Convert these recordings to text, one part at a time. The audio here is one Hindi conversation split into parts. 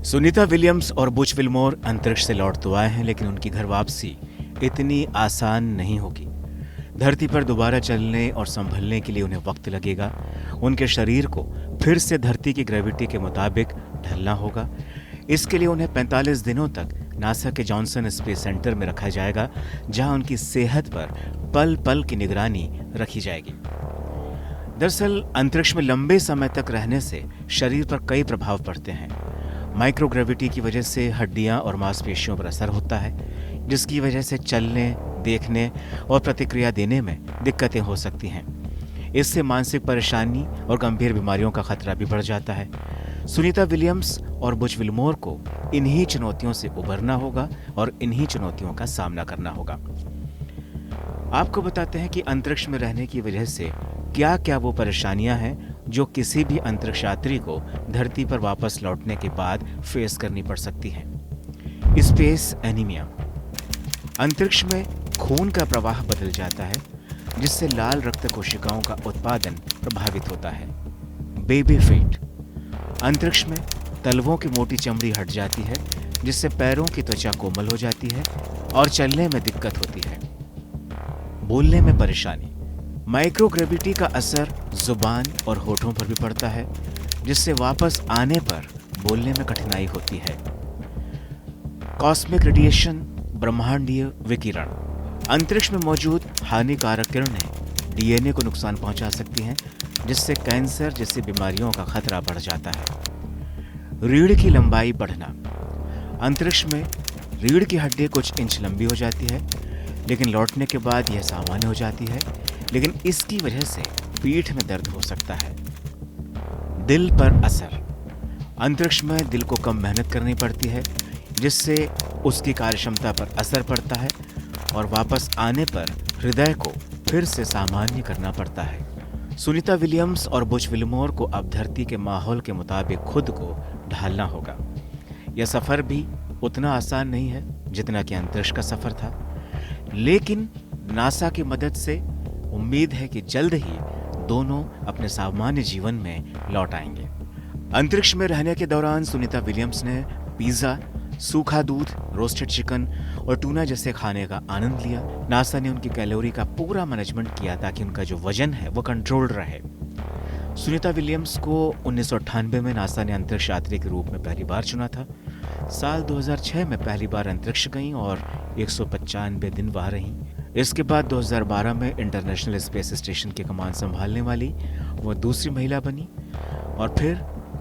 सुनीता विलियम्स और बुच विल्मोर अंतरिक्ष से लौट तो आए हैं, लेकिन उनकी घर वापसी इतनी आसान नहीं होगी। धरती पर दोबारा चलने और संभलने के लिए उन्हें वक्त लगेगा। उनके शरीर को फिर से धरती की ग्रेविटी के मुताबिक ढलना होगा। इसके लिए उन्हें 45 दिनों तक नासा के जॉनसन स्पेस सेंटर में रखा जाएगा, जहां उनकी सेहत पर पल पल की निगरानी रखी जाएगी। दरअसल अंतरिक्ष में लंबे समय तक रहने से शरीर पर कई प्रभाव पड़ते हैं। माइक्रोग्रेविटी की वजह से हड्डियां और मांसपेशियों पर असर होता है, जिसकी वजह से चलने, देखने और प्रतिक्रिया देने में दिक्कतें हो सकती हैं। इससे मानसिक परेशानी और गंभीर बीमारियों का खतरा भी बढ़ जाता है। सुनीता विलियम्स और बुच विल्मोर को इन्हीं चुनौतियों से उबरना होगा और इन्हीं चुनौतियों का सामना करना होगा। आपको बताते हैं कि अंतरिक्ष में रहने की वजह से क्या क्या वो परेशानियां हैं जो किसी भी अंतरिक्ष यात्री को धरती पर वापस लौटने के बाद फेस करनी पड़ सकती हैं। Space anaemia. अंतरिक्ष में खून का प्रवाह बदल जाता है, जिससे लाल रक्त कोशिकाओं का उत्पादन प्रभावित होता है। Baby feet. अंतरिक्ष में तलवों की मोटी चमड़ी हट जाती है, जिससे पैरों की त्वचा कोमल हो जाती है और चलने में दिक्कत होती है। बोलने में परेशानी। माइक्रोग्रेविटी का असर जुबान और होठों पर भी पड़ता है, जिससे वापस आने पर बोलने में कठिनाई होती है। कॉस्मिक रेडिएशन, ब्रह्मांडीय विकिरण। अंतरिक्ष में मौजूद हानिकारक किरणें डीएनए को नुकसान पहुंचा सकती हैं, जिससे कैंसर जैसी बीमारियों का खतरा बढ़ जाता है। रीढ़ की लंबाई बढ़ना। अंतरिक्ष में रीढ़ की हड्डी कुछ इंच लंबी हो जाती है, लेकिन लौटने के बाद यह सामान्य हो जाती है, लेकिन इसकी वजह से पीठ में दर्द हो सकता है। दिल पर असर। अंतरिक्ष में दिल को कम मेहनत करनी पड़ती है, जिससे उसकी कार्यक्षमता पर असर पड़ता है और वापस आने पर हृदय को फिर से सामान्य करना पड़ता है। सुनीता विलियम्स और बुच विल्मोर को अब धरती के माहौल के मुताबिक खुद को ढालना होगा। यह सफर भी उतना आसान नहीं है जितना कि अंतरिक्ष का सफर था, लेकिन नासा की मदद से उम्मीद है कि जल्द ही दोनों अपने सामान्य जीवन में लौट आएंगे। अंतरिक्ष में रहने के दौरान सुनीता विलियम्स ने पिज्जा, सूखा दूध, रोस्टेड चिकन और टूना जैसे खाने का आनंद लिया। नासा ने उनकी कैलोरी का पूरा मैनेजमेंट किया ताकि उनका जो वजन है वो कंट्रोल्ड रहे। सुनीता विलियम्स को 1998 में नासा ने अंतरिक्ष यात्री के रूप में पहली बार चुना था। साल 2006 में पहली बार अंतरिक्ष गईं और 195 दिन वहां रहीं। इसके बाद 2012 में इंटरनेशनल स्पेस स्टेशन की कमान संभालने वाली वो दूसरी महिला बनी, और फिर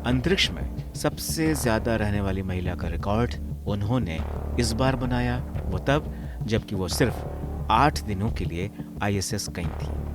अंतरिक्ष में सबसे ज्यादा रहने वाली महिला का रिकॉर्ड उन्होंने इस बार बनाया, वो तब जबकि वो सिर्फ 8 दिनों के लिए ISS गई थी।